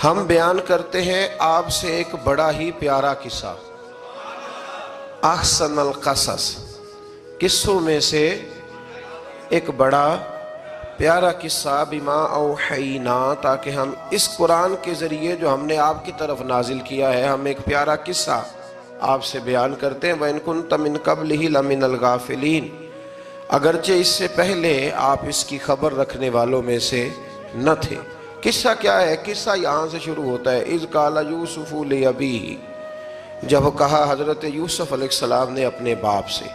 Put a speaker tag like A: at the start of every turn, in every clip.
A: ہم بیان کرتے ہیں آپ سے ایک بڑا ہی پیارا قصہ، احسن القصص، قصوں میں سے ایک بڑا پیارا قصہ، بما اوحینا، تاکہ ہم اس قرآن کے ذریعے جو ہم نے آپ کی طرف نازل کیا ہے، ہم ایک پیارا قصہ آپ سے بیان کرتے ہیں۔ وَإِن كُنتَ مِن قَبْلِهِ لَمِنَ الْغَافِلِينَ، اگرچہ اس سے پہلے آپ اس کی خبر رکھنے والوں میں سے نہ تھے۔ قصہ کیا ہے؟ قصہ یہاں سے شروع ہوتا ہے، اذ قال یوسف لأبیہ، جب کہا حضرت یوسف علیہ السلام نے اپنے باپ سے،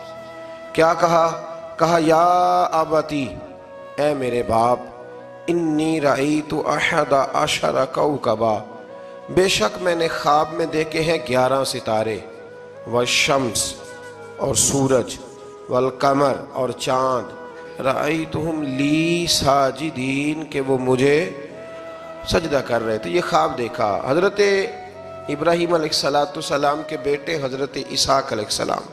A: کیا کہا یا ابتی، اے میرے باپ، انی رأیت احد عشر کوکبا، بے شک میں نے خواب میں دیکھے ہیں 11 ستارے، والشمس اور سورج، والقمر اور چاند، رأیتہم لی ساجدین، کہ وہ مجھے سجدہ کر رہے تھے۔ یہ خواب دیکھا حضرت ابراہیم علیہ السلام کے بیٹے حضرت اسحاق علیہ السلام،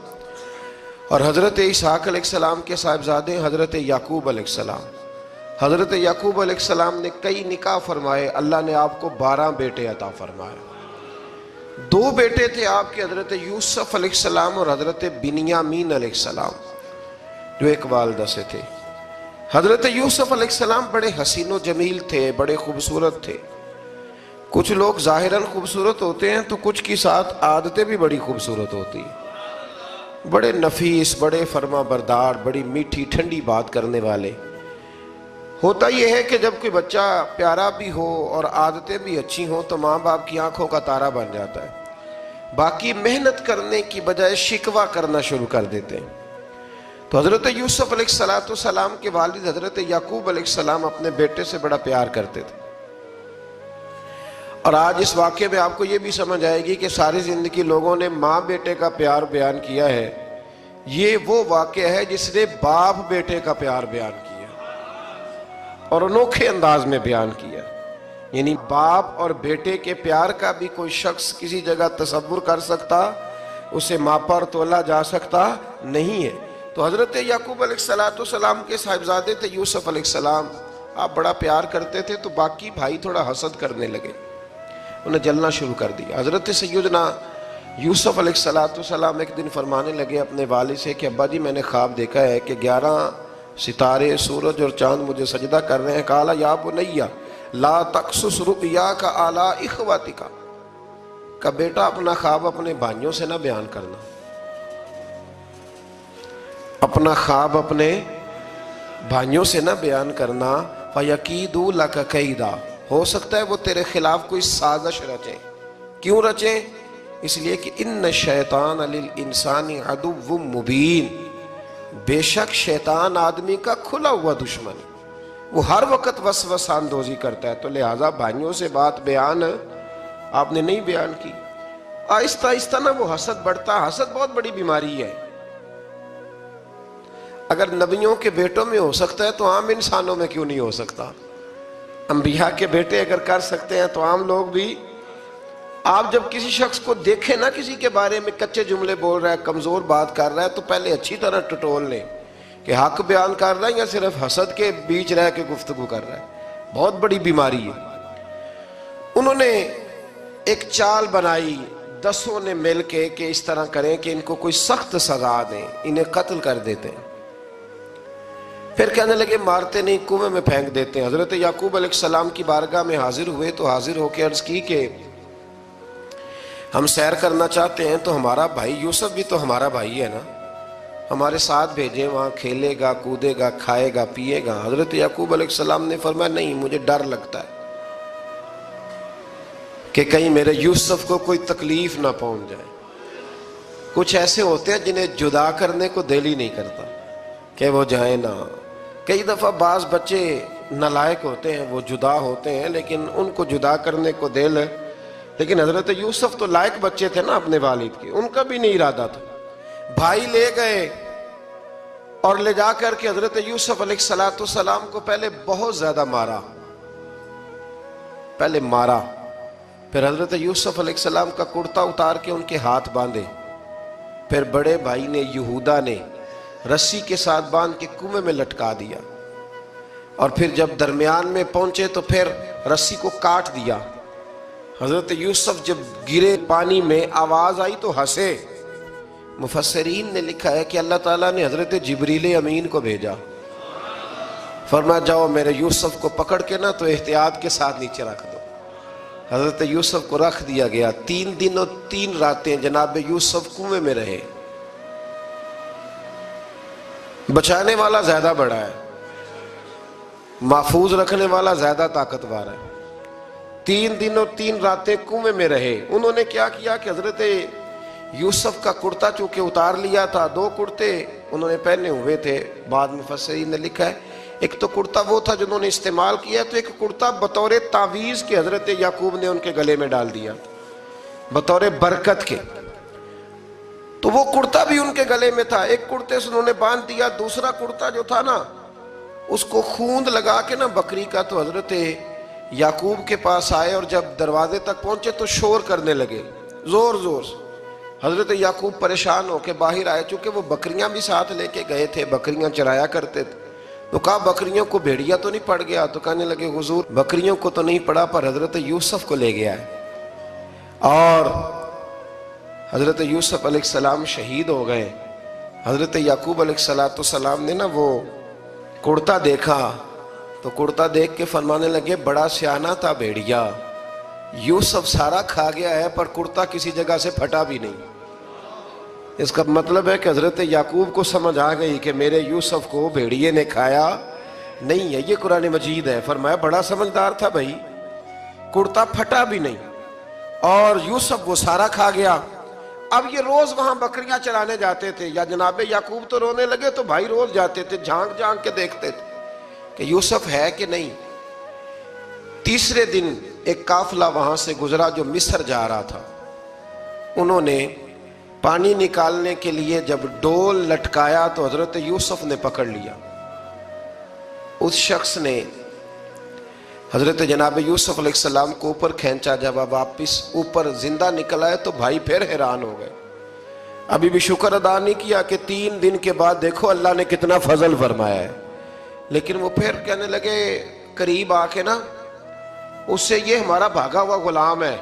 A: اور حضرت اسحاق علیہ السلام کے صاحبزادے حضرت یعقوب علیہ السلام۔ حضرت یعقوب علیہ السلام نے کئی نکاح فرمائے، اللہ نے آپ کو 12 بیٹے عطا فرمائے۔ 2 بیٹے تھے آپ کے، حضرت یوسف علیہ السلام اور حضرت بنیامین علیہ السلام، جو ایک والدہ سے تھے۔ حضرت یوسف علیہ السلام بڑے حسین و جمیل تھے، بڑے خوبصورت تھے۔ کچھ لوگ ظاہراً خوبصورت ہوتے ہیں تو کچھ کی ساتھ عادتیں بھی بڑی خوبصورت ہوتی ہیں، بڑے نفیس، بڑے فرما بردار، بڑی میٹھی ٹھنڈی بات کرنے والے۔ ہوتا یہ ہے کہ جب کوئی بچہ پیارا بھی ہو اور عادتیں بھی اچھی ہوں تو ماں باپ کی آنکھوں کا تارا بن جاتا ہے، باقی محنت کرنے کی بجائے شکوہ کرنا شروع کر دیتے ہیں۔ تو حضرت یوسف علیہ السلام کے والد حضرت یعقوب علیہ السلام اپنے بیٹے سے بڑا پیار کرتے تھے۔ اور آج اس واقعے میں آپ کو یہ بھی سمجھ آئے گی کہ ساری زندگی لوگوں نے ماں بیٹے کا پیار بیان کیا ہے، یہ وہ واقعہ ہے جس نے باپ بیٹے کا پیار بیان کیا اور انوکھے انداز میں بیان کیا۔ یعنی باپ اور بیٹے کے پیار کا بھی کوئی شخص کسی جگہ تصور کر سکتا، اسے ماپا اور تولا جا سکتا نہیں ہے۔ تو حضرت یعقوب علیہ السلام کے صاحبزادے تھے یوسف علیہ السلام، آپ بڑا پیار کرتے تھے، تو باقی بھائی تھوڑا حسد کرنے لگے، انہیں جلنا شروع کر دیا۔ حضرت سیدنا یوسف علیہ السلام ایک دن فرمانے لگے اپنے والد سے کہ ابا جی میں نے خواب دیکھا ہے کہ 11 ستارے، سورج اور چاند مجھے سجدہ کر رہے ہیں۔ قال یا بنی لا تقصص رؤیاک علی اخوتک، کہ بیٹا اپنا خواب اپنے بھائیوں سے نہ بیان کرنا، اپنا خواب اپنے بھائیوں سے نہ بیان کرنا، فَيَكِيدُوا لَكَ كَيْدًا، ہو سکتا ہے وہ تیرے خلاف کوئی سازش رچیں۔ کیوں رچیں؟ اس لیے کہ ان الشیطان للانسان عدو مبین، بے شک شیطان آدمی کا کھلا ہوا دشمن ہے، وہ ہر وقت وسوسہ اندوزی کرتا ہے۔ تو لہٰذا بھائیوں سے بات بیان آپ نے نہیں بیان کی۔ آہستہ آہستہ نا وہ حسد بڑھتا، حسد بہت بڑی بیماری ہے۔ اگر نبیوں کے بیٹوں میں ہو سکتا ہے تو عام انسانوں میں کیوں نہیں ہو سکتا؟ انبیاء کے بیٹے اگر کر سکتے ہیں تو عام لوگ بھی۔ آپ جب کسی شخص کو دیکھیں نا کسی کے بارے میں کچے جملے بول رہا ہے، کمزور بات کر رہا ہے، تو پہلے اچھی طرح ٹٹول لیں کہ حق بیان کر رہا ہے یا صرف حسد کے بیچ رہ کے گفتگو کر رہا ہے۔ بہت بڑی بیماری ہے۔ انہوں نے ایک چال بنائی 10 نے مل کے کہ اس طرح کریں کہ ان کو کوئی سخت سزا دیں، انہیں قتل کر دیتے ہیں۔ پھر کہنے لگے مارتے نہیں، کنویں میں پھینک دیتے ہیں۔ حضرت یعقوب علیہ السلام کی بارگاہ میں حاضر ہوئے تو حاضر ہو کے عرض کی کہ ہم سیر کرنا چاہتے ہیں تو ہمارا بھائی یوسف بھی تو ہمارا بھائی ہے نا، ہمارے ساتھ بھیجیں، وہاں کھیلے گا، کودے گا، کھائے گا، پیے گا۔ حضرت یعقوب علیہ السلام نے فرمایا نہیں، مجھے ڈر لگتا ہے کہ کہیں میرے یوسف کو کوئی تکلیف نہ پہنچ جائے۔ کچھ ایسے ہوتے ہیں جنہیں جدا کرنے کو دل ہی نہیں کرتا کہ وہ جائیں نہ۔ کئی دفعہ بعض بچے نالائق ہوتے ہیں، وہ جدا ہوتے ہیں لیکن ان کو جدا کرنے کو دل، لیکن حضرت یوسف تو لائق بچے تھے نا اپنے والد کے، ان کا بھی نہیں ارادہ تھا۔ بھائی لے گئے اور لے جا کر کے حضرت یوسف علیہ السلام کو پہلے بہت زیادہ مارا، پھر حضرت یوسف علیہ السلام کا کرتا اتار کے ان کے ہاتھ باندھے، پھر بڑے بھائی نے یہودا نے رسی کے ساتھ باندھ کے کنویں میں لٹکا دیا، اور پھر جب درمیان میں پہنچے تو پھر رسی کو کاٹ دیا، حضرت یوسف جب گرے پانی میں آواز آئی تو ہنسے۔ مفسرین نے لکھا ہے کہ اللہ تعالیٰ نے حضرت جبریل امین کو بھیجا، فرمایا جاؤ میرے یوسف کو پکڑ کے نا تو احتیاط کے ساتھ نیچے رکھ دو۔ حضرت یوسف کو رکھ دیا گیا۔ 3 دن اور 3 راتیں جناب یوسف کنویں میں رہے۔ بچانے والا زیادہ بڑا ہے، محفوظ رکھنے والا زیادہ طاقتور ہے۔ 3 دن اور 3 راتیں کنویں میں رہے۔ انہوں نے کیا کیا کہ حضرت یوسف کا کرتا چونکہ اتار لیا تھا، 2 کرتے انہوں نے پہنے ہوئے تھے۔ بعد مفسرین نے لکھا ہے ایک تو کرتا وہ تھا جنہوں نے استعمال کیا، تو ایک کرتا بطور تعویذ کے حضرت یعقوب نے ان کے گلے میں ڈال دیا بطور برکت کے، تو وہ کرتا بھی ان کے گلے میں تھا۔ ایک کرتے سے انہوں نے باندھ دیا، دوسرا کرتا جو تھا نا اس کو خوند لگا کے نا بکری کا، تو حضرت یعقوب کے پاس آئے اور جب دروازے تک پہنچے تو شور کرنے لگے زور زور سے۔ حضرت یعقوب پریشان ہو کے باہر آئے، چونکہ وہ بکریاں بھی ساتھ لے کے گئے تھے، بکریاں چرایا کرتے تھے، تو کہا بکریوں کو بھیڑیا تو نہیں پڑ گیا؟ تو کہنے لگے حضور بکریوں کو تو نہیں پڑا پر حضرت یوسف کو لے گیا ہے۔ اور حضرت یوسف علیہ السلام شہید ہو گئے۔ حضرت یعقوب علیہ السلام نے نا وہ کرتا دیکھا تو کرتا دیکھ کے فرمانے لگے بڑا سیانہ تھا بھیڑیا، یوسف سارا کھا گیا ہے پر کرتا کسی جگہ سے پھٹا بھی نہیں۔ اس کا مطلب ہے کہ حضرت یعقوب کو سمجھ آ گئی کہ میرے یوسف کو بھیڑیے نے کھایا نہیں ہے۔ یہ قرآن مجید ہے۔ فرمایا بڑا سمجھدار تھا بھائی، کرتا پھٹا بھی نہیں اور یوسف وہ سارا کھا گیا۔ اب یہ روز وہاں بکریاں چرانے جاتے تھے، یا جناب یعقوب تو رونے لگے تو بھائی روز جاتے تھے، جھانک جھانک کے دیکھتے تھے کہ یوسف ہے کہ نہیں۔ تیسرے دن ایک قافلہ وہاں سے گزرا جو مصر جا رہا تھا۔ انہوں نے پانی نکالنے کے لیے جب ڈول لٹکایا تو حضرت یوسف نے پکڑ لیا۔ اس شخص نے حضرت جناب یوسف علیہ السلام کو اوپر کھینچا، جب واپس اوپر زندہ نکل آئے تو بھائی پھر حیران ہو گئے۔ ابھی بھی شکر ادا نہیں کیا کہ 3 دن کے بعد دیکھو اللہ نے کتنا فضل فرمایا ہے، لیکن وہ پھر کہنے لگے قریب آ کے نا اس سے یہ ہمارا بھاگا ہوا غلام ہے،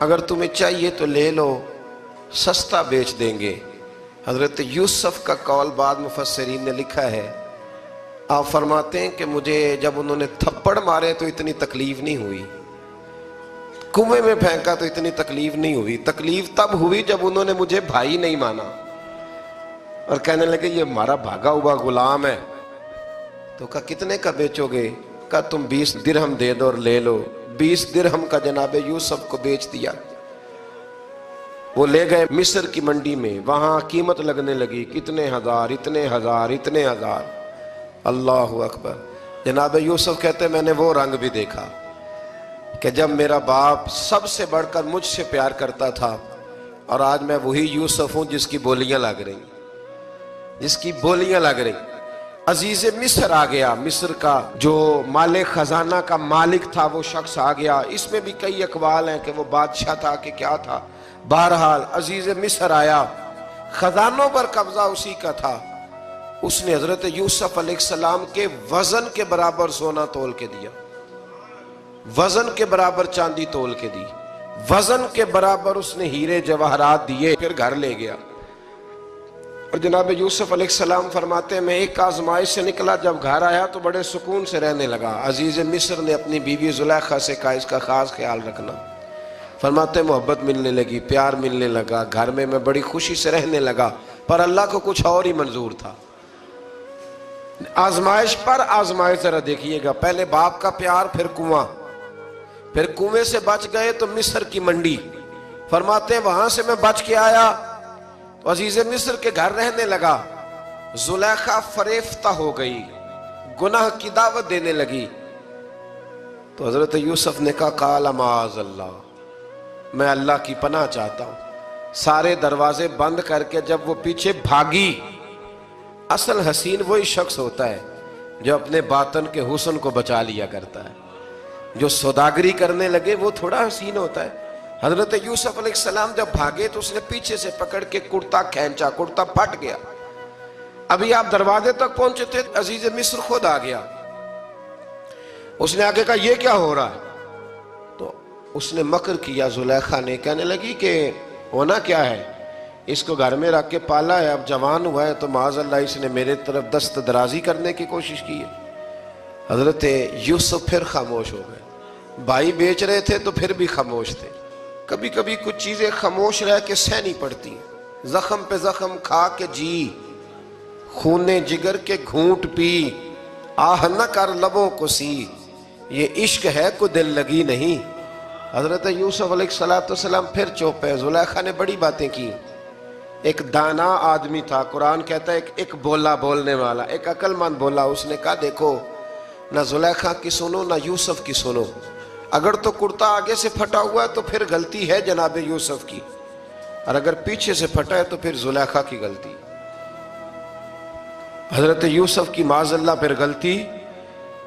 A: اگر تمہیں چاہیے تو لے لو، سستا بیچ دیں گے۔ حضرت یوسف کا قول بعد مفسرین نے لکھا ہے، آپ فرماتے ہیں کہ مجھے جب انہوں نے تھپڑ مارے تو اتنی تکلیف نہیں ہوئی، کنویں میں پھینکا تو اتنی تکلیف نہیں ہوئی، تکلیف تب ہوئی جب انہوں نے مجھے بھائی نہیں مانا اور کہنے لگے یہ ہمارا بھاگا ہوا غلام ہے۔ تو کہا کتنے کا بیچو گے؟ کہا تم 20 درہم دے دو اور لے لو۔ 20 درہم کا جناب یوسف کو بیچ دیا۔ وہ لے گئے مصر کی منڈی میں، وہاں قیمت لگنے لگی، کتنے ہزار، اتنے ہزار، اتنے ہزار۔ اللہ اکبر۔ جناب یوسف کہتے میں نے وہ رنگ بھی دیکھا کہ جب میرا باپ سب سے بڑھ کر مجھ سے پیار کرتا تھا اور آج میں وہی یوسف ہوں جس کی بولیاں لگ رہی، جس کی بولیاں لگ رہی۔ عزیز مصر آ گیا، مصر کا جو مال خزانہ کا مالک تھا وہ شخص آ گیا۔ اس میں بھی کئی اقوال ہیں کہ وہ بادشاہ تھا کہ کیا تھا، بہرحال عزیز مصر آیا، خزانوں پر قبضہ اسی کا تھا۔ اس نے حضرت یوسف علیہ السلام کے وزن کے برابر سونا تول کے دیا، وزن کے برابر چاندی تول کے دی، وزن کے برابر اس نے ہیرے جواہرات دیے، پھر گھر لے گیا۔ اور جناب یوسف علیہ السلام فرماتے ہیں میں ایک آزمائش سے نکلا، جب گھر آیا تو بڑے سکون سے رہنے لگا۔ عزیز مصر نے اپنی بیوی زلیخا سے کہا اس کا خاص خیال رکھنا۔ فرماتے ہیں محبت ملنے لگی، پیار ملنے لگا، گھر میں بڑی خوشی سے رہنے لگا، پر اللہ کو کچھ اور ہی منظور تھا۔ آزمائش پر آزمائش ذرا دیکھیے گا، پہلے باپ کا پیار، پھر کنواں، پھر کنویں سے بچ گئے تو مصر کی منڈی۔ فرماتے ہیں وہاں سے میں بچ کے آیا تو عزیز مصر کے گھر رہنے لگا۔ زلیخا فریفتہ ہو گئی، گناہ کی دعوت دینے لگی، تو حضرت یوسف نے کہا قال معاذ اللہ، میں اللہ کی پناہ چاہتا ہوں۔ سارے دروازے بند کر کے جب وہ پیچھے بھاگی، اصل حسین وہی شخص ہوتا ہے جو اپنے باطن کے حسن کو بچا لیا کرتا ہے، جو سوداگری کرنے لگے وہ تھوڑا حسین ہوتا ہے۔ حضرت یوسف علیہ السلام جب بھاگے تو اس نے پیچھے سے پکڑ کے کرتا کھینچا، کرتا پھٹ گیا۔ ابھی آپ دروازے تک پہنچے تھے، عزیز مصر خود آ گیا۔ اس نے آگے کہا یہ کیا ہو رہا ہے؟ اس نے مکر کیا زلیخا نے، کہنے لگی کہ ہونا کیا ہے، اس کو گھر میں رکھ کے پالا ہے، اب جوان ہوا ہے تو معاذ اللہ اس نے میرے طرف دست درازی کرنے کی کوشش کی ہے۔ حضرت یوسف پھر خاموش ہو گئے، بھائی بیچ رہے تھے تو پھر بھی خاموش تھے۔ کبھی کبھی کچھ چیزیں خاموش رہ کے سہنی پڑتی ہیں، زخم پہ زخم کھا کے جی، خون جگر کے گھونٹ پی، آہ نہ کر لبوں کو سی، یہ عشق ہے کو دل لگی نہیں۔ حضرت یوسف علیہ السلام پھر چپ ہے۔ زلیخا نے بڑی باتیں کی، ایک دانا آدمی تھا، قرآن کہتا ہے ایک بولا بولنے والا، ایک عقل مند بولا، اس نے کہا دیکھو نہ زلیخا کی سنو نہ یوسف کی سنو، اگر تو کرتا آگے سے پھٹا ہوا ہے تو پھر غلطی ہے جناب یوسف کی، اور اگر پیچھے سے پھٹا ہے تو پھر زلیخا کی غلطی۔ حضرت یوسف کی معاذ اللہ پھر غلطی،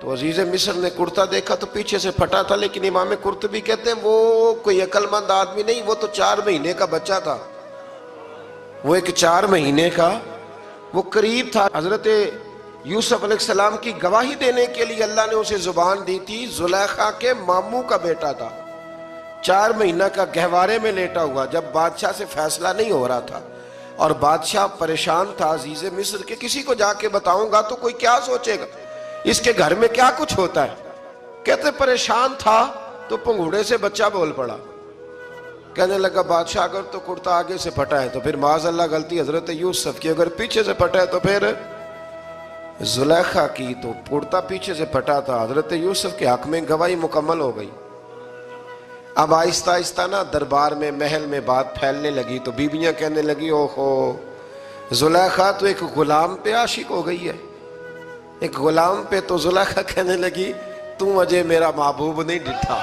A: تو عزیز مصر نے کرتا دیکھا تو پیچھے سے پھٹا تھا، لیکن امام قرطبی کہتے ہیں وہ کوئی عقل مند آدمی نہیں، وہ تو 4 مہینے کا بچہ تھا، وہ ایک 4 مہینے کا وہ قریب تھا۔ حضرت یوسف علیہ السلام کی گواہی دینے کے لیے اللہ نے اسے زبان دی تھی، زلیخا کے ماموں کا بیٹا تھا، 4 مہینہ کا گہوارے میں لیٹا ہوا، جب بادشاہ سے فیصلہ نہیں ہو رہا تھا اور بادشاہ پریشان تھا عزیز مصر کے کسی کو جا کے بتاؤں گا تو کوئی کیا سوچے گا، اس کے گھر میں کیا کچھ ہوتا ہے۔ کہتے پریشان تھا تو پنگوڑے سے بچہ بول پڑا، کہنے لگا بادشاہ اگر تو کرتا آگے سے پھٹا ہے تو پھر معاذ اللہ غلطی حضرت یوسف کی، اگر پیچھے سے پھٹا ہے تو پھر زلیخا کی، تو کرتا پیچھے سے پھٹا تھا، حضرت یوسف کے حق میں گواہی مکمل ہو گئی۔ اب آہستہ آہستہ نا دربار میں محل میں بات پھیلنے لگی، تو بیویاں کہنے لگی اوہو زلیخا تو ایک غلام پہ عاشق ہو گئی ہے، ایک غلام پہ۔ تو زلیخا کہنے لگی تم اجے میرا محبوب نہیں ڈٹھا۔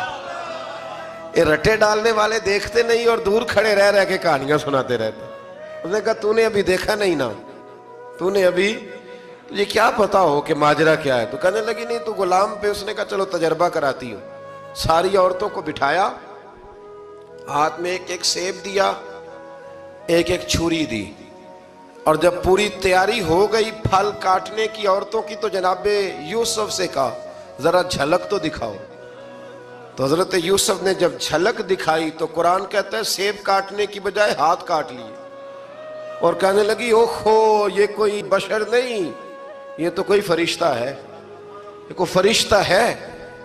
A: یہ رٹے ڈالنے والے دیکھتے نہیں اور دور کھڑے رہ رہ کے کہانیاں سناتے رہتے۔ اس نے کہا تو نے ابھی دیکھا نہیں نا، تو نے ابھی، تجھے کیا پتا ہو کہ ماجرا کیا ہے؟ تو کہنے لگی نہیں تو غلام پہ۔ اس نے کہا چلو تجربہ کراتی ہوں۔ ساری عورتوں کو بٹھایا، ہاتھ میں ایک ایک سیب دیا، ایک ایک چھری دی، اور جب پوری تیاری ہو گئی پھل کاٹنے کی عورتوں کی تو جناب یوسف سے کہا ذرا جھلک تو دکھاؤ۔ تو حضرت یوسف نے جب جھلک دکھائی تو قرآن کہتا ہے سیب کاٹنے کی بجائے ہاتھ کاٹ لیے، اور کہنے لگی اوہو یہ کوئی بشر نہیں، یہ تو کوئی فرشتہ ہے، یہ کوئی فرشتہ ہے،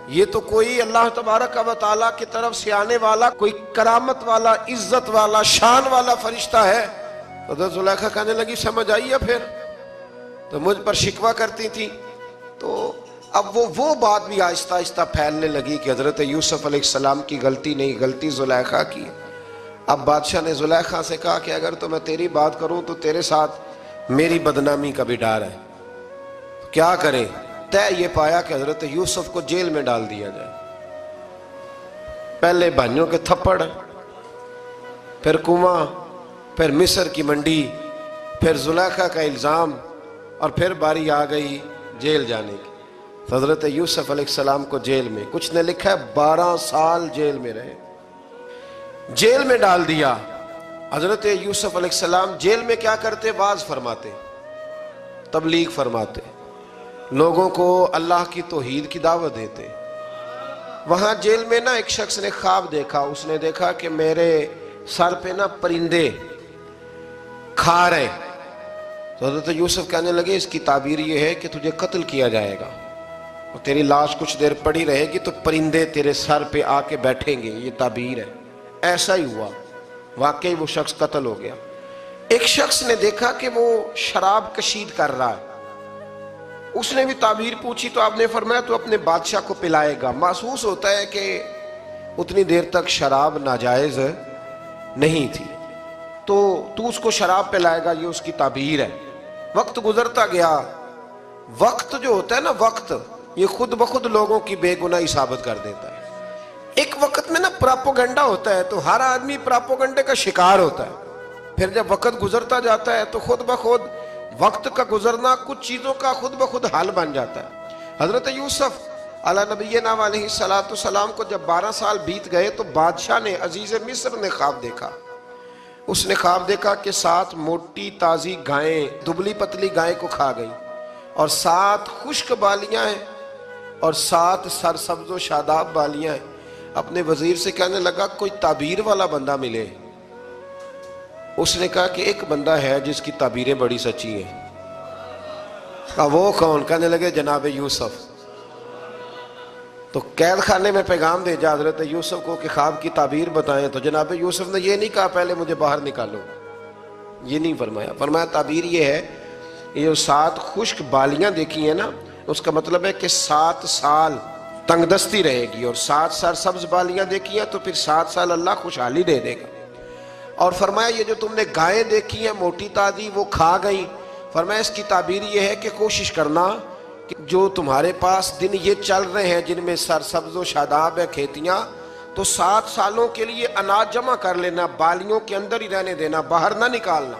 A: یہ تو کوئی اللہ تبارک و تعالیٰ کی طرف سے آنے والا کوئی کرامت والا عزت والا شان والا فرشتہ ہے۔ حضرت زلیخا کہنے لگی سمجھ آئی ہے پھر تو مجھ پر شکوہ کرتی تھی۔ تو اب وہ بات بھی آہستہ آہستہ پھیلنے لگی کہ حضرت یوسف علیہ السلام کی غلطی نہیں، غلطی زلیخا کی۔ اب بادشاہ نے زلیخا سے کہا کہ اگر تو میں تیری بات کروں تو تیرے ساتھ میری بدنامی کا بھی ڈر ہے، کیا کریں؟ طے یہ پایا کہ حضرت یوسف کو جیل میں ڈال دیا جائے۔ پہلے بھائیوں کے تھپڑ، پھر کنواں، پھر مصر کی منڈی، پھر زلیخا کا الزام، اور پھر باری آ گئی جیل جانے کی۔ تو حضرت یوسف علیہ السلام کو جیل میں، کچھ نے لکھا ہے 12 سال جیل میں رہے، جیل میں ڈال دیا۔ حضرت یوسف علیہ السلام جیل میں کیا کرتے؟ واعظ فرماتے، تبلیغ فرماتے، لوگوں کو اللہ کی توحید کی دعوت دیتے۔ وہاں جیل میں نا ایک شخص نے خواب دیکھا، اس نے دیکھا کہ میرے سر پہ نا پرندے کھا رہے۔ تو حضرت یوسف کہنے لگے اس کی تعبیر یہ ہے کہ تجھے قتل کیا جائے گا، اور تیری لاش کچھ دیر پڑی رہے گی تو پرندے تیرے سر پہ آ کے بیٹھیں گے، یہ تعبیر ہے۔ ایسا ہی ہوا، واقعی وہ شخص قتل ہو گیا۔ ایک شخص نے دیکھا کہ وہ شراب کشید کر رہا ہے، اس نے بھی تعبیر پوچھی تو آپ نے فرمایا تو اپنے بادشاہ کو پلائے گا۔ محسوس ہوتا ہے کہ اتنی دیر تک شراب ناجائز نہیں تھی، تو اس کو شراب پلائے گا، یہ اس کی تعبیر ہے۔ وقت گزرتا گیا، وقت جو ہوتا ہے نا، وقت یہ خود بخود لوگوں کی بے گناہی ثابت کر دیتا ہے۔ ایک وقت میں نا پراپوگنڈا ہوتا ہے تو ہر آدمی پراپوگنڈے کا شکار ہوتا ہے، پھر جب وقت گزرتا جاتا ہے تو خود بخود وقت کا گزرنا کچھ چیزوں کا خود بخود حل بن جاتا ہے۔ حضرت یوسف علیہ نبینا علیہ السلام کو جب 12 سال بیت گئے تو بادشاہ نے، عزیز مصر نے خواب دیکھا۔ اس نے خواب دیکھا کہ 7 موٹی تازی گائیں دبلی پتلی گائیں کو کھا گئی، اور 7 خشک بالیاں ہیں اور 7 سرسبز و شاداب بالیاں ہیں۔ اپنے وزیر سے کہنے لگا کوئی تعبیر والا بندہ ملے. اس نے کہا کہ ایک بندہ ہے جس کی تعبیریں بڑی سچی ہیں. کہا وہ کون؟ کہنے لگے جناب یوسف. تو قید خانے میں پیغام بھیجا حضرت یوسف کو کہ خواب کی تعبیر بتائیں. تو جناب یوسف نے یہ نہیں کہا پہلے مجھے باہر نکالو، یہ نہیں فرمایا. فرمایا تعبیر یہ ہے، یہ جو 7 خشک بالیاں دیکھی ہیں نا، اس کا مطلب ہے کہ 7 سال تنگ دستی رہے گی، اور 7 سال سبز بالیاں دیکھی ہیں تو پھر 7 سال اللہ خوشحالی دے دے گا. اور فرمایا یہ جو تم نے گائیں دیکھی ہیں موٹی تازی وہ کھا گئیں، فرمایا اس کی تعبیر یہ ہے کہ کوشش کرنا کہ جو تمہارے پاس دن یہ چل رہے ہیں جن میں سرسبز و شاداب ہے کھیتیاں، تو 7 سالوں کے لیے اناج جمع کر لینا، بالیوں کے اندر ہی رہنے دینا، باہر نہ نکالنا.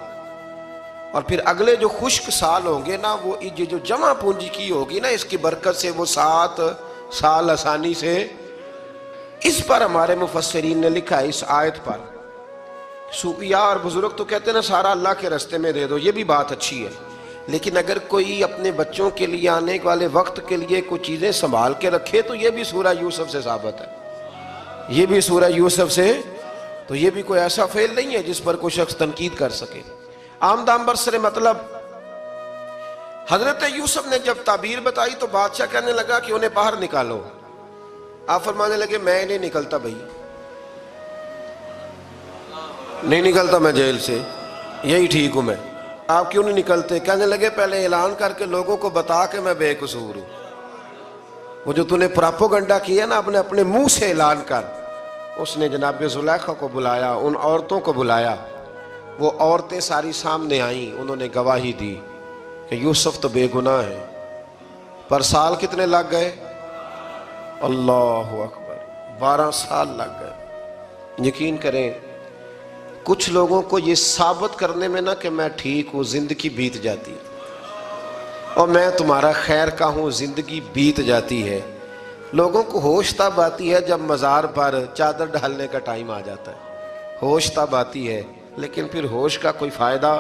A: اور پھر اگلے جو خشک سال ہوں گے نا، وہ یہ جو جمع پونجی کی ہوگی نا، اس کی برکت سے وہ 7 سال آسانی سے. اس پر ہمارے مفسرین نے لکھا ہے، اس آیت پر صوفیاء اور بزرگ تو کہتے ہیں نا سارا اللہ کے راستے میں دے دو، یہ بھی بات اچھی ہے، لیکن اگر کوئی اپنے بچوں کے لیے آنے والے وقت کے لیے کوئی چیزیں سنبھال کے رکھے تو یہ بھی سورہ یوسف سے ثابت ہے، یہ بھی سورہ یوسف سے. تو یہ بھی کوئی ایسا فعل نہیں ہے جس پر کوئی شخص تنقید کر سکے. عام دام برسر مطلب حضرت یوسف نے جب تعبیر بتائی تو بادشاہ کہنے لگا کہ انہیں باہر نکالو. آپ فرمانے لگے میں نہیں نکلتا بھائی، نہیں نکلتا میں جیل سے، یہی ٹھیک ہوں میں. آپ کیوں نہیں نکلتے؟ کہنے لگے پہلے اعلان کر کے لوگوں کو بتا کہ میں بے قصور ہوں. وہ جو تو نے پراپوگنڈا کیا نا اپنے منہ سے اعلان کر. اس نے جناب زلیخا کو بلایا، ان عورتوں کو بلایا، وہ عورتیں ساری سامنے آئیں، انہوں نے گواہی دی کہ یوسف تو بے گناہ ہے. پر سال کتنے لگ گئے؟ اللہ اکبر، 12 سال لگ گئے. یقین کریں کچھ لوگوں کو یہ ثابت کرنے میں نا کہ میں ٹھیک ہوں زندگی بیت جاتی ہے، اور میں تمہارا خیر کا ہوں زندگی بیت جاتی ہے. لوگوں کو ہوش تب آتی ہے جب مزار پر چادر ڈالنے کا ٹائم آ جاتا ہے، ہوش تب آتی ہے، لیکن پھر ہوش کا کوئی فائدہ.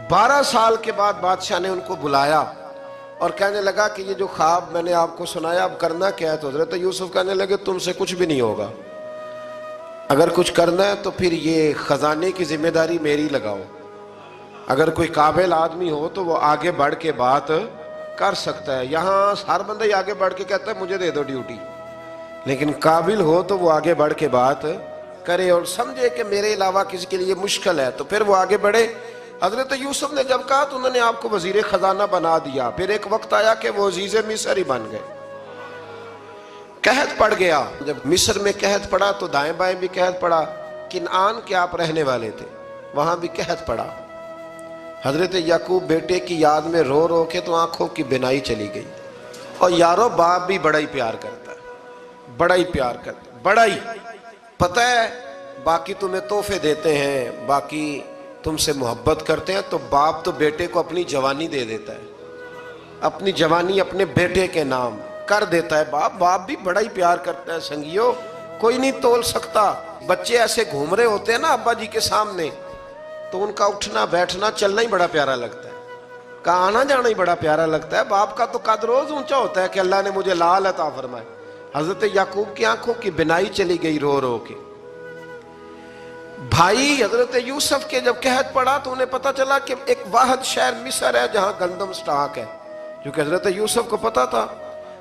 A: 12 سال کے بعد بادشاہ نے ان کو بلایا اور کہنے لگا کہ یہ جو خواب میں نے آپ کو سنایا اب کرنا کیا ہے؟ تو حضرت یوسف کہنے لگے تم سے کچھ بھی نہیں ہوگا، اگر کچھ کرنا ہے تو پھر یہ خزانے کی ذمہ داری میری لگاؤ. اگر کوئی قابل آدمی ہو تو وہ آگے بڑھ کے بات کر سکتا ہے. یہاں ہر بندہ ہی آگے بڑھ کے کہتا ہے مجھے دے دو ڈیوٹی، لیکن قابل ہو تو وہ آگے بڑھ کے بات کرے اور سمجھے کہ میرے علاوہ کسی کے لیے مشکل ہے تو پھر وہ آگے بڑھے. حضرت یوسف نے جب کہا تو انہوں نے آپ کو وزیر خزانہ بنا دیا. پھر ایک وقت آیا کہ وہ عزیز مصر ہی بن گئے. قحط پڑ گیا، جب مصر میں قحط پڑا تو دائیں بائیں بھی قحط پڑا. کنعان کے آپ رہنے والے تھے، وہاں بھی قحط پڑا. حضرت یعقوب بیٹے کی یاد میں رو رو کے تو آنکھوں کی بینائی چلی گئی. اور یارو باپ بھی بڑا ہی پیار کرتا ہے، بڑا ہی پیار کرتا ہے، بڑا ہی. پتہ ہے باقی تمہیں تحفے دیتے ہیں، باقی تم سے محبت کرتے ہیں، تو باپ تو بیٹے کو اپنی جوانی دے دیتا ہے، اپنی جوانی اپنے بیٹے کے نام کر دیتا ہے. باپ بھی بڑا ہی پیار کرتا ہے. سنگیو کوئی نہیں تول سکتا. بچے ایسے گھوم رہے ہوتے ہیں نا ابا جی کے سامنے تو ان کا اٹھنا بیٹھنا چلنا ہی بڑا پیارا لگتا ہے، کا آنا جانا ہی بڑا پیارا لگتا ہے. باپ کا تو قد روز اونچا ہوتا ہے کہ اللہ نے مجھے لال عطا فرمائے. حضرت یعقوب کی آنکھوں کی بینائی چلی گئی رو رو کے. بھائی حضرت یوسف کے جب قحط پڑا تو انہیں پتا چلا کہ ایک واحد شہر مصر ہے جہاں گندم سٹاک ہے، کیونکہ حضرت یوسف کو پتا تھا،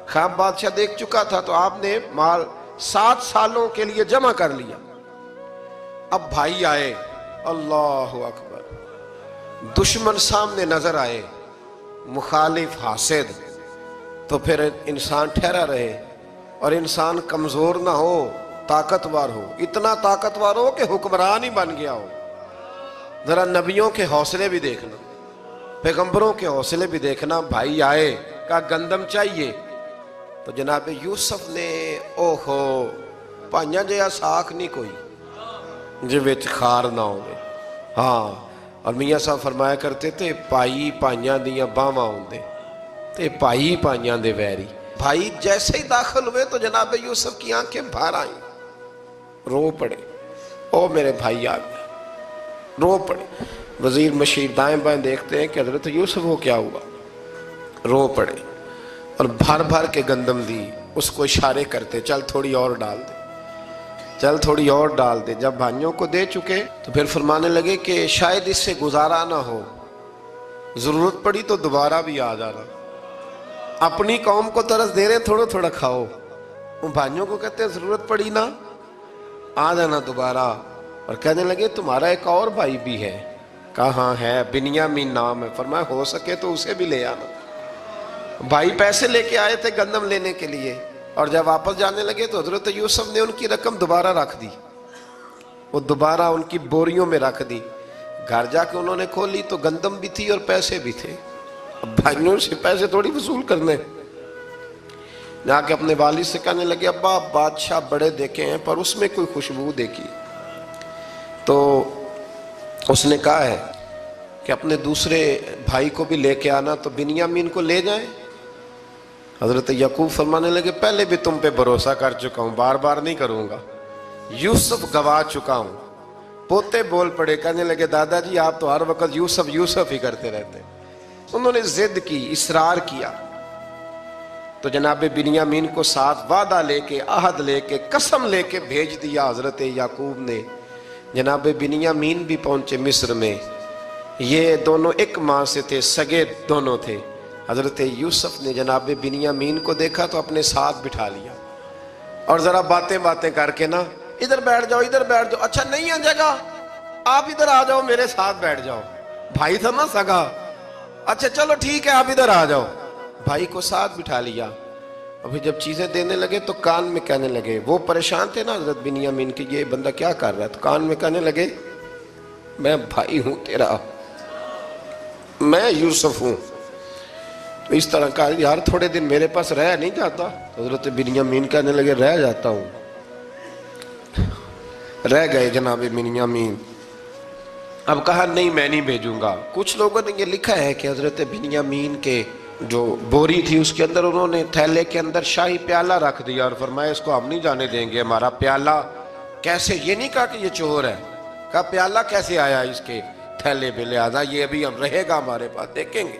A: خواب بادشاہ دیکھ چکا تھا. تو آپ نے مال 7 سالوں کے لیے جمع کر لیا. اب بھائی آئے، اللہ اکبر، دشمن سامنے نظر آئے، مخالف حاسد، تو پھر انسان ٹھہرا رہے اور انسان کمزور نہ ہو، طاقتور ہو. اتنا طاقتور ہو کہ حکمران ہی بن گیا ہو. ذرا نبیوں کے حوصلے بھی دیکھنا، پیغمبروں کے حوصلے بھی دیکھنا. بھائی آئے، کہا گندم چاہیے. تو جناب یوسف نے اوہو پائیاں جیا ساکھ نہیں کوئی جے وچ خار نہ ہوئے. ہاں، اور میاں صاحب فرمایا کرتے تھے پائی پائیاں دیاں باواں ہوندے تے پائی پائیاں دے ویری. بھائی جیسے ہی داخل ہوئے تو جناب یوسف کی آنکھیں باہر آئیں، رو پڑے. او میرے بھائی آ گیا، رو پڑے. وزیر مشیر دائیں بائیں دیکھتے ہیں کہ حضرت یوسف کو کیا ہوا، رو پڑے اور بھر بھر کے گندم دی. اس کو اشارے کرتے چل تھوڑی اور ڈال دے، چل تھوڑی اور ڈال دے۔ جب بھائیوں کو دے چکے تو پھر فرمانے لگے کہ شاید اس سے گزارا نہ ہو، ضرورت پڑی تو دوبارہ بھی آ جانا، اپنی قوم کو ترس دے رہے تھوڑا تھوڑا کھاؤ، ان بھائیوں کو کہتے ہیں ضرورت پڑی نا آ جانا دوبارہ۔ اور کہنے لگے تمہارا ایک اور بھائی بھی ہے، کہا ہاں ہے، بنیامین نام ہے۔ فرمایا ہو سکے تو اسے بھی لے آنا۔ بھائی پیسے لے کے آئے تھے گندم لینے کے لیے، اور جب واپس جانے لگے تو حضرت یوسف نے ان کی رقم دوبارہ رکھ دی، وہ دوبارہ ان کی بوریوں میں رکھ دی۔ گھر جا کے انہوں نے کھولی تو گندم بھی تھی اور پیسے بھی تھے۔ اب بھائیوں سے پیسے تھوڑی وصول کرنے، جا کے اپنے والد سے کہنے لگے ابا بادشاہ بڑے دیکھے ہیں پر اس میں کوئی خوشبو دیکھی، تو اس نے کہا ہے کہ اپنے دوسرے بھائی کو بھی لے کے آنا، تو بنیامین کو لے جائیں۔ حضرت یعقوب فرمانے لگے پہلے بھی تم پہ بھروسہ کر چکا ہوں، بار بار نہیں کروں گا، یوسف گوا چکا ہوں۔ پوتے بول پڑے، کہنے لگے دادا جی آپ تو ہر وقت یوسف یوسف ہی کرتے رہتے۔ انہوں نے ضد کی، اصرار کیا، تو جناب بنیامین کو ساتھ وعدہ لے کے، عہد لے کے، قسم لے کے بھیج دیا حضرت یعقوب نے۔ جناب بنیامین بھی پہنچے مصر میں، یہ دونوں ایک ماں سے تھے، سگے دونوں تھے۔ حضرت یوسف نے جناب بنیامین کو دیکھا تو اپنے ساتھ بٹھا لیا، اور ذرا باتیں کر کے نا ادھر بیٹھ جاؤ ادھر بیٹھ جاؤ، اچھا نہیں ہے جگہ آپ ادھر آ جاؤ میرے ساتھ بیٹھ جاؤ، بھائی تھا نا سگا، اچھا چلو ٹھیک ہے آپ ادھر آ جاؤ، بھائی کو ساتھ بٹھا لیا۔ ابھی جب چیزیں دینے لگے تو کان میں کہنے لگے، وہ پریشان تھے نا حضرت بنیامین کہ یہ بندہ کیا کر رہا ہے، تو کان میں کہنے لگے میں بھائی ہوں تیرا، میں یوسف ہوں۔ تو اس طرح کہا یار تھوڑے دن میرے پاس رہ نہیں جاتا، حضرت بنیامین کہنے لگے رہ جاتا ہوں۔ رہ گئے جناب بنیامین۔ اب کہا نہیں میں نہیں بھیجوں گا۔ کچھ لوگوں نے یہ لکھا ہے کہ حضرت بنیامین کے جو بوری تھی اس کے اندر انہوں نے تھیلے کے اندر شاہی پیالہ رکھ دیا اور فرمایا اس کو ہم نہیں جانے دیں گے، ہمارا پیالہ کیسے، یہ نہیں کہا کہ یہ چور ہے، کہا پیالہ کیسے آیا اس کے تھیلے میں، لہذا یہ ابھی ہم رہے گا ہمارے پاس، دیکھیں گے۔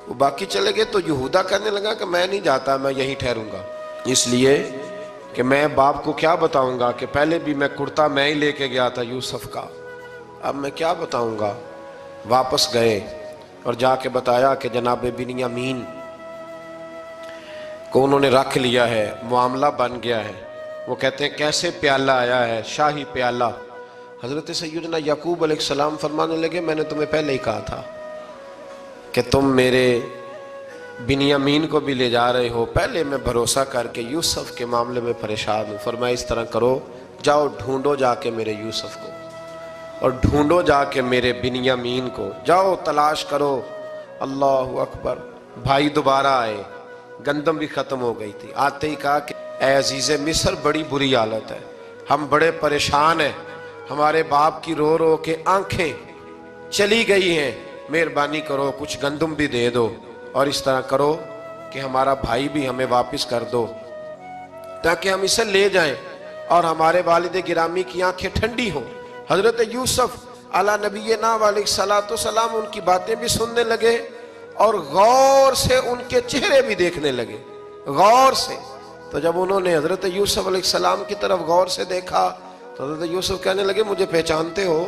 A: وہ باقی چلے گئے تو یہودا کہنے لگا کہ میں نہیں جاتا، میں یہیں ٹھہروں گا، اس لیے کہ میں باپ کو کیا بتاؤں گا کہ پہلے بھی میں کرتا میں ہی لے کے گیا تھا یوسف کا، اب میں کیا بتاؤں گا۔ واپس گئے اور جا کے بتایا کہ جناب بنیامین کو انہوں نے رکھ لیا ہے، معاملہ بن گیا ہے۔ وہ کہتے ہیں کیسے پیالہ آیا ہے، شاہی پیالہ۔ حضرت سیدنا یعقوب علیہ السلام فرمانے لگے میں نے تمہیں پہلے ہی کہا تھا کہ تم میرے بنیامین کو بھی لے جا رہے ہو، پہلے میں بھروسہ کر کے یوسف کے معاملے میں پریشان ہوں۔ فرمایا اس طرح کرو، جاؤ ڈھونڈو جا کے میرے یوسف کو، اور ڈھونڈو جا کے میرے بنیامین کو، جاؤ تلاش کرو۔ اللہ اکبر۔ بھائی دوبارہ آئے، گندم بھی ختم ہو گئی تھی، آتے ہی کہا کہ اے عزیز مصر بڑی بری حالت ہے، ہم بڑے پریشان ہیں، ہمارے باپ کی رو رو کے آنکھیں چلی گئی ہیں، مہربانی کرو کچھ گندم بھی دے دو، اور اس طرح کرو کہ ہمارا بھائی بھی ہمیں واپس کر دو تاکہ ہم اسے لے جائیں اور ہمارے والد گرامی کی آنکھیں ٹھنڈی ہوں۔ حضرت یوسف علی نبینا علیہ الصلوۃ والسلام ان کی باتیں بھی سننے لگے اور غور سے ان کے چہرے بھی دیکھنے لگے، غور سے۔ تو جب انہوں نے حضرت یوسف علیہ السلام کی طرف غور سے دیکھا تو حضرت یوسف کہنے لگے مجھے پہچانتے ہو،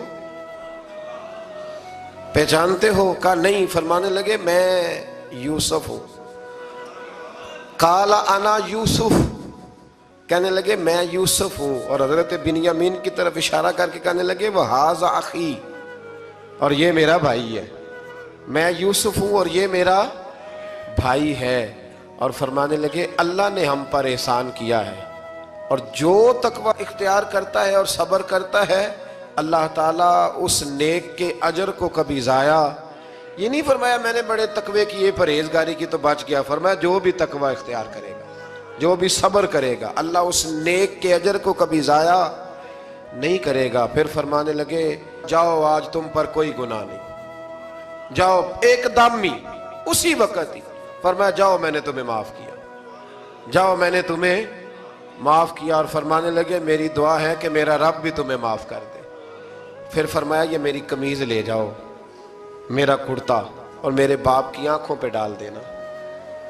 A: پہچانتے ہو؟ کہا نہیں۔ فرمانے لگے میں یوسف ہوں۔ قال انا یوسف، کہنے لگے میں یوسف ہوں، اور حضرت بنیامین کی طرف اشارہ کر کے کہنے لگے وہذا اخی، اور یہ میرا بھائی ہے، میں یوسف ہوں اور یہ میرا بھائی ہے۔ اور فرمانے لگے اللہ نے ہم پر احسان کیا ہے، اور جو تقوی اختیار کرتا ہے اور صبر کرتا ہے اللہ تعالیٰ اس نیک کے اجر کو کبھی ضائع، یہ نہیں فرمایا میں نے بڑے تقوی کیے پرہیزگاری کی تو بچ گیا، فرمایا جو بھی تقوی اختیار کرے گا، جو بھی صبر کرے گا، اللہ اس نیک کے اجر کو کبھی ضائع نہیں کرے گا۔ پھر فرمانے لگے جاؤ آج تم پر کوئی گناہ نہیں، جاؤ ایک دم ہی اسی وقت ہی فرمایا جاؤ میں نے تمہیں معاف کیا، جاؤ میں نے تمہیں معاف کیا۔ اور فرمانے لگے میری دعا ہے کہ میرا رب بھی تمہیں معاف کر دے۔ پھر فرمایا یہ میری قمیض لے جاؤ، میرا کرتا، اور میرے باپ کی آنکھوں پہ ڈال دینا،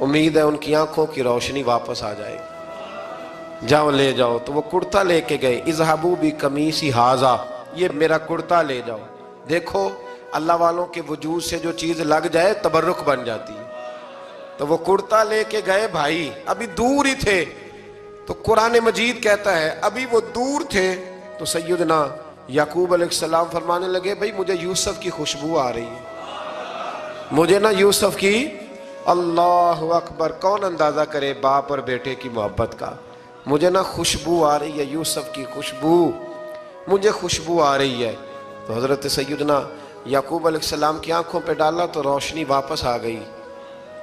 A: امید ہے ان کی آنکھوں کی روشنی واپس آ جائے گی، جاؤ لے جاؤ۔ تو وہ کرتا لے کے گئے، اذهبوا بقمیصی ھذا، یہ میرا کرتا لے جاؤ۔ دیکھو اللہ والوں کے وجود سے جو چیز لگ جائے تبرک بن جاتی ہے۔ تو وہ کرتا لے کے گئے بھائی، ابھی دور ہی تھے، تو قرآن مجید کہتا ہے ابھی وہ دور تھے تو سیدنا یعقوب علیہ السلام فرمانے لگے بھئی مجھے یوسف کی خوشبو آ رہی ہے، مجھے نا یوسف کی، اللہ اکبر، کون اندازہ کرے باپ اور بیٹے کی محبت کا، مجھے نا خوشبو آ رہی ہے، یوسف کی خوشبو، مجھے خوشبو آ رہی ہے۔ تو حضرت سیدنا یعقوب علیہ السلام کی آنکھوں پہ ڈالا تو روشنی واپس آ گئی۔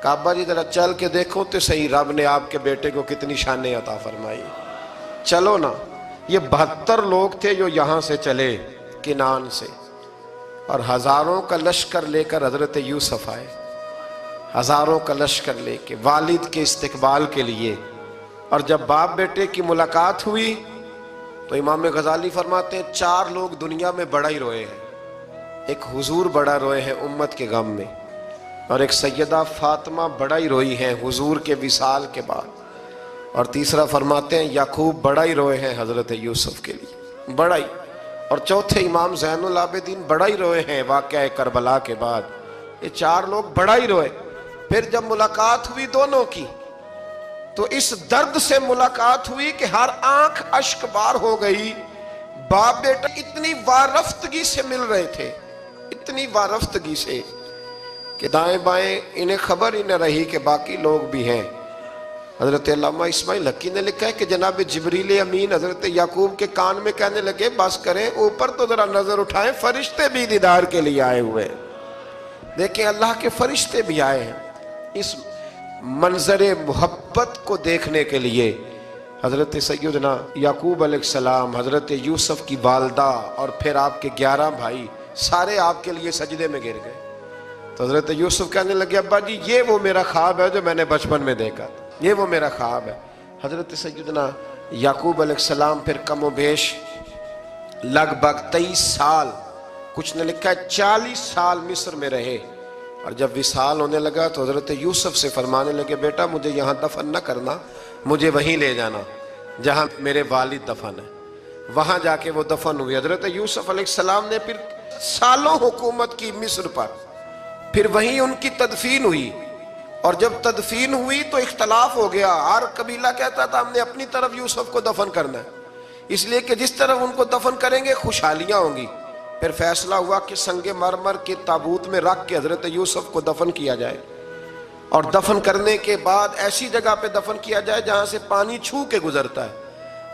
A: کہا ابا جی ذرا چل کے دیکھو تو صحیح رب نے آپ کے بیٹے کو کتنی شانیں عطا فرمائی۔ چلو نا، یہ 72 لوگ تھے جو یہاں سے چلے کنعان سے، اور ہزاروں کا لشکر لے کر حضرت یوسف آئے، ہزاروں کا لشکر لے کے والد کے استقبال کے لیے۔ اور جب باپ بیٹے کی ملاقات ہوئی تو امام غزالی فرماتے ہیں 4 لوگ دنیا میں بڑا ہی روئے ہیں، ایک حضور بڑا روئے ہیں امت کے غم میں، اور ایک سیدہ فاطمہ بڑا ہی روئی ہیں حضور کے وصال کے بعد، اور تیسرا فرماتے ہیں یعقوب بڑا ہی روئے ہیں حضرت یوسف کے لیے، بڑا ہی، اور چوتھے امام زین العابدین بڑا ہی روئے ہیں واقعہ کربلا کے بعد۔ یہ 4 لوگ بڑا ہی روئے۔ پھر جب ملاقات ہوئی دونوں کی تو اس درد سے ملاقات ہوئی کہ ہر آنکھ اشک بار ہو گئی۔ باپ بیٹا اتنی وارفتگی سے مل رہے تھے، اتنی وارفتگی سے کہ دائیں بائیں انہیں خبر ہی نہ رہی کہ باقی لوگ بھی ہیں۔ حضرت علامہ اسماعیل حقی نے لکھا ہے کہ جناب جبریل امین حضرت یعقوب کے کان میں کہنے لگے بس کریں، اوپر تو ذرا نظر اٹھائیں، فرشتے بھی دیدار کے لیے آئے ہوئے ہیں۔ دیکھیں اللہ کے فرشتے بھی آئے ہیں اس منظر محبت کو دیکھنے کے لیے۔ حضرت سیدنا یعقوب علیہ السلام، حضرت یوسف کی والدہ، اور پھر آپ کے 11 بھائی سارے آپ کے لیے سجدے میں گر گئے۔ تو حضرت یوسف کہنے لگے ابا جی یہ وہ میرا خواب ہے جو میں نے بچپن میں دیکھا تھا، یہ وہ میرا خواب ہے۔ حضرت سیدنا یعقوب علیہ السلام پھر کم و بیش لگ بھگ 23 سال، کچھ نے لکھا ہے 40 سال مصر میں رہے، اور جب وصال ہونے لگا تو حضرت یوسف سے فرمانے لگے بیٹا مجھے یہاں دفن نہ کرنا، مجھے وہیں لے جانا جہاں میرے والد دفن ہے۔ وہاں جا کے وہ دفن ہوئے۔ حضرت یوسف علیہ السلام نے پھر سالوں حکومت کی مصر پر، پھر وہیں ان کی تدفین ہوئی، اور جب تدفین ہوئی تو اختلاف ہو گیا، ہر قبیلہ کہتا تھا ہم نے اپنی طرف یوسف کو دفن کرنا ہے، اس لیے کہ جس طرف ان کو دفن کریں گے خوشحالیاں ہوں گی۔ پھر فیصلہ ہوا کہ سنگ مرمر کے تابوت میں رکھ کے حضرت یوسف کو دفن کیا جائے، اور دفن کرنے کے بعد ایسی جگہ پہ دفن کیا جائے جہاں سے پانی چھو کے گزرتا ہے۔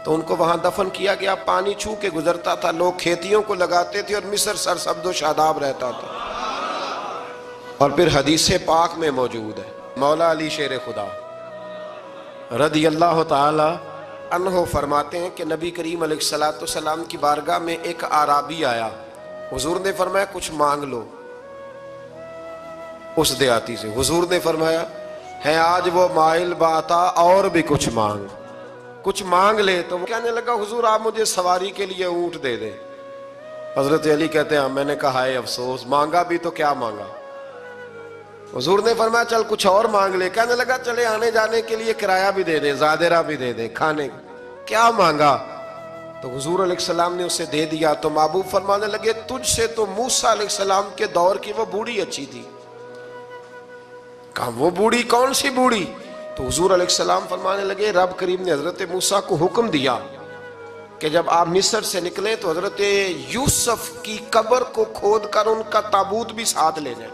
A: تو ان کو وہاں دفن کیا گیا، پانی چھو کے گزرتا تھا، لوگ کھیتیوں کو لگاتے تھے اور مصر سرسبز و شاداب رہتا تھا۔ اور پھر حدیث پاک میں موجود ہے، مولا علی شیر خدا رضی اللہ تعالی عنہ فرماتے ہیں کہ نبی کریم علیہ السلام کی بارگاہ میں ایک اعرابی آیا، حضور نے فرمایا کچھ مانگ لو اس دیہاتی سے۔ حضور نے فرمایا ہے آج وہ مائل باتا، اور بھی کچھ مانگ لے۔ تو وہ کہنے لگا حضور آپ مجھے سواری کے لیے اونٹ دے دیں۔ حضرت علی کہتے ہیں میں نے کہا ہے افسوس، مانگا بھی تو کیا مانگا۔ حضور نے فرمایا چل کچھ اور مانگ لے۔ کہنے لگا چلے آنے جانے کے لیے کرایہ بھی دے دیں، زادرہ بھی دے دیں، کھانے کیا مانگا۔ تو حضور علیہ السلام نے اسے دے دیا۔ تو محبوب فرمانے لگے تجھ سے تو موسیٰ علیہ السلام کے دور کی وہ بوڑھی اچھی تھی۔ کہا وہ بوڑھی کون سی بوڑھی؟ تو حضور علیہ السلام فرمانے لگے رب کریم نے حضرت موسیٰ کو حکم دیا کہ جب آپ مصر سے نکلیں تو حضرت یوسف کی قبر کو کھود کر ان کا تابوت بھی ساتھ لے جائیں۔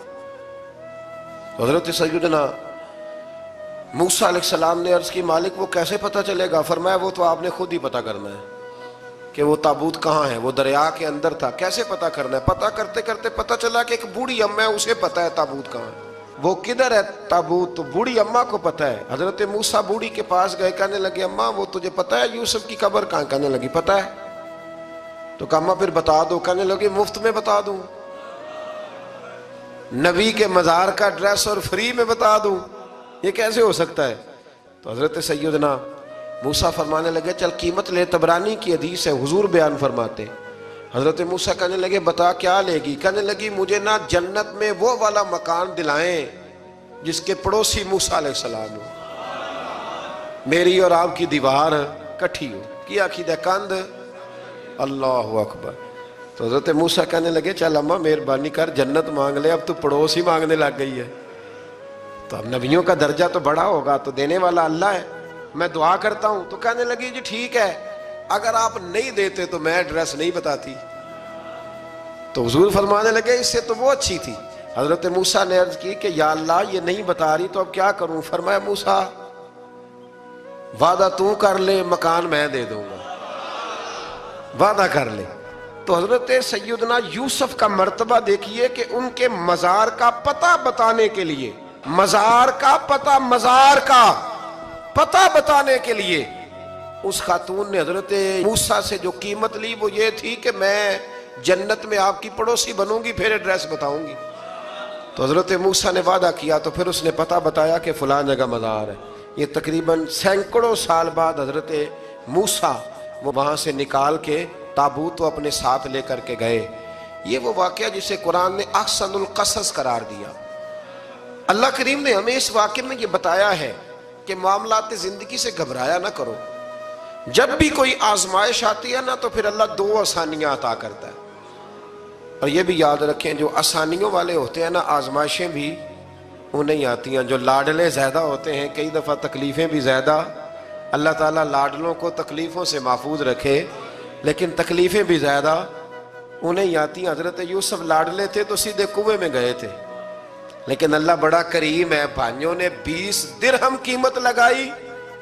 A: حضرت سیدنا موسیٰ علیہ السلام نے عرض کی مالک وہ کیسے پتہ چلے گا؟ فرمایا وہ تو آپ نے خود ہی پتہ کرنا ہے کہ وہ تابوت کہاں ہے، وہ دریا کے اندر تھا، کیسے پتہ کرنا ہے؟ پتہ کرتے کرتے پتہ چلا کہ ایک بوڑھی اماں ہے، اسے پتہ ہے تابوت کہاں ہے، وہ کدھر ہے تابوت، تو بوڑھی اماں کو پتہ ہے۔ حضرت موسیٰ بوڑھی کے پاس گئے، کہنے لگے اماں وہ تجھے پتہ ہے یوسف کی قبر کہاں؟ کہنے لگی پتہ ہے۔ تو کہا اماں پھر بتا دو۔ کہنے لگی مفت میں بتا دوں، نبی کے مزار کا ایڈریس اور فری میں بتا دوں، یہ کیسے ہو سکتا ہے؟ تو حضرت سیدنا موسیٰ فرمانے لگے چل قیمت لے، طبرانی کی حدیث ہے، حضور بیان فرماتے۔ حضرت موسیٰ کہنے لگے بتا کیا لے گی؟ کہنے لگی مجھے نا جنت میں وہ والا مکان دلائیں جس کے پڑوسی موسیٰ علیہ السلام ہو، میری اور آپ کی دیوار کٹھی ہو، کیا عقیدہ کند اللہ اکبر۔ تو حضرت موسیٰ کہنے لگے چل اماں مہربانی کر جنت مانگ لے، اب تو پڑوس ہی مانگنے لگ گئی ہے، تو اب نبیوں کا درجہ تو بڑا ہوگا، تو دینے والا اللہ ہے، میں دعا کرتا ہوں۔ تو کہنے لگی جی ٹھیک ہے، اگر آپ نہیں دیتے تو میں ایڈریس نہیں بتاتی۔ تو حضور فرمانے لگے اس سے تو وہ اچھی تھی۔ حضرت موسیٰ نے عرض کی کہ یا اللہ یہ نہیں بتا رہی تو اب کیا کروں؟ فرمایا موسیٰ وعدہ تو کر لے، مکان میں دے دوں گا، وعدہ کر لے۔ تو حضرت سیدنا یوسف کا مرتبہ دیکھیے کہ ان کے مزار کا پتہ بتانے کے لیے، مزار کا پتہ بتانے کے لیے اس خاتون نے حضرت موسیٰ سے جو قیمت لی وہ یہ تھی کہ میں جنت میں آپ کی پڑوسی بنوں گی، پھر ایڈریس بتاؤں گی۔ تو حضرت موسیٰ نے وعدہ کیا، تو پھر اس نے پتہ بتایا کہ فلاں جگہ مزار ہے۔ یہ تقریباً سینکڑوں سال بعد حضرت موسیٰ وہ وہاں سے نکال کے تابوت وہ اپنے ساتھ لے کر کے گئے۔ یہ وہ واقعہ جسے قرآن نے احسن القصص قرار دیا۔ اللہ کریم نے ہمیں اس واقعے میں یہ بتایا ہے کہ معاملات زندگی سے گھبرایا نہ کرو، جب بھی کوئی آزمائش آتی ہے نا تو پھر اللہ دو آسانیاں عطا کرتا ہے، اور یہ بھی یاد رکھیں جو آسانیوں والے ہوتے ہیں نا آزمائشیں بھی انہیں آتی ہیں، جو لاڈلے زیادہ ہوتے ہیں کئی دفعہ تکلیفیں بھی زیادہ۔ اللہ تعالیٰ لاڈلوں کو تکلیفوں سے محفوظ رکھے، لیکن تکلیفیں بھی زیادہ انہیں آتی ہیں۔ حضرت یوسف لاڈلے تھے تو سیدھے کنویں میں گئے تھے، لیکن اللہ بڑا کریم ہے، بھائیوں نے 20 درہم قیمت لگائی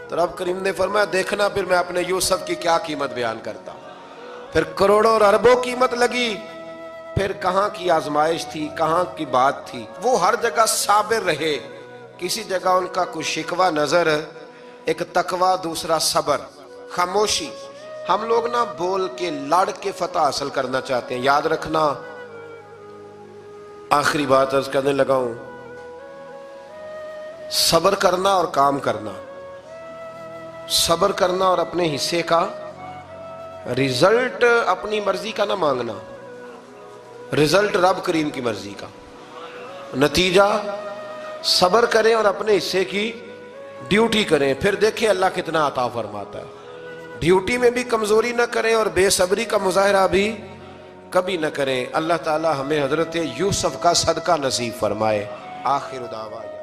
A: تو رب کریم نے فرمایا دیکھنا پھر میں اپنے یوسف کی کیا قیمت بیان کرتا ہوں۔ پھر کروڑوں اور اربوں قیمت لگی، پھر کہاں کی آزمائش تھی، کہاں کی بات تھی، وہ ہر جگہ صابر رہے، کسی جگہ ان کا کوئی شکوہ نظر، ایک تقوی، دوسرا صبر، خاموشی۔ ہم لوگ نہ بول کے لڑ کے فتح حاصل کرنا چاہتے ہیں، یاد رکھنا۔ آخری بات عرض کرنے لگا ہوں، صبر کرنا اور کام کرنا، صبر کرنا اور اپنے حصے کا رزلٹ اپنی مرضی کا نہ مانگنا، رزلٹ رب کریم کی مرضی کا، نتیجہ صبر کریں اور اپنے حصے کی ڈیوٹی کریں، پھر دیکھیں اللہ کتنا عطا فرماتا ہے۔ ڈیوٹی میں بھی کمزوری نہ کریں اور بے صبری کا مظاہرہ بھی کبھی نہ کریں۔ اللہ تعالی ہمیں حضرت یوسف کا صدقہ نصیب فرمائے۔ آخر دعوانا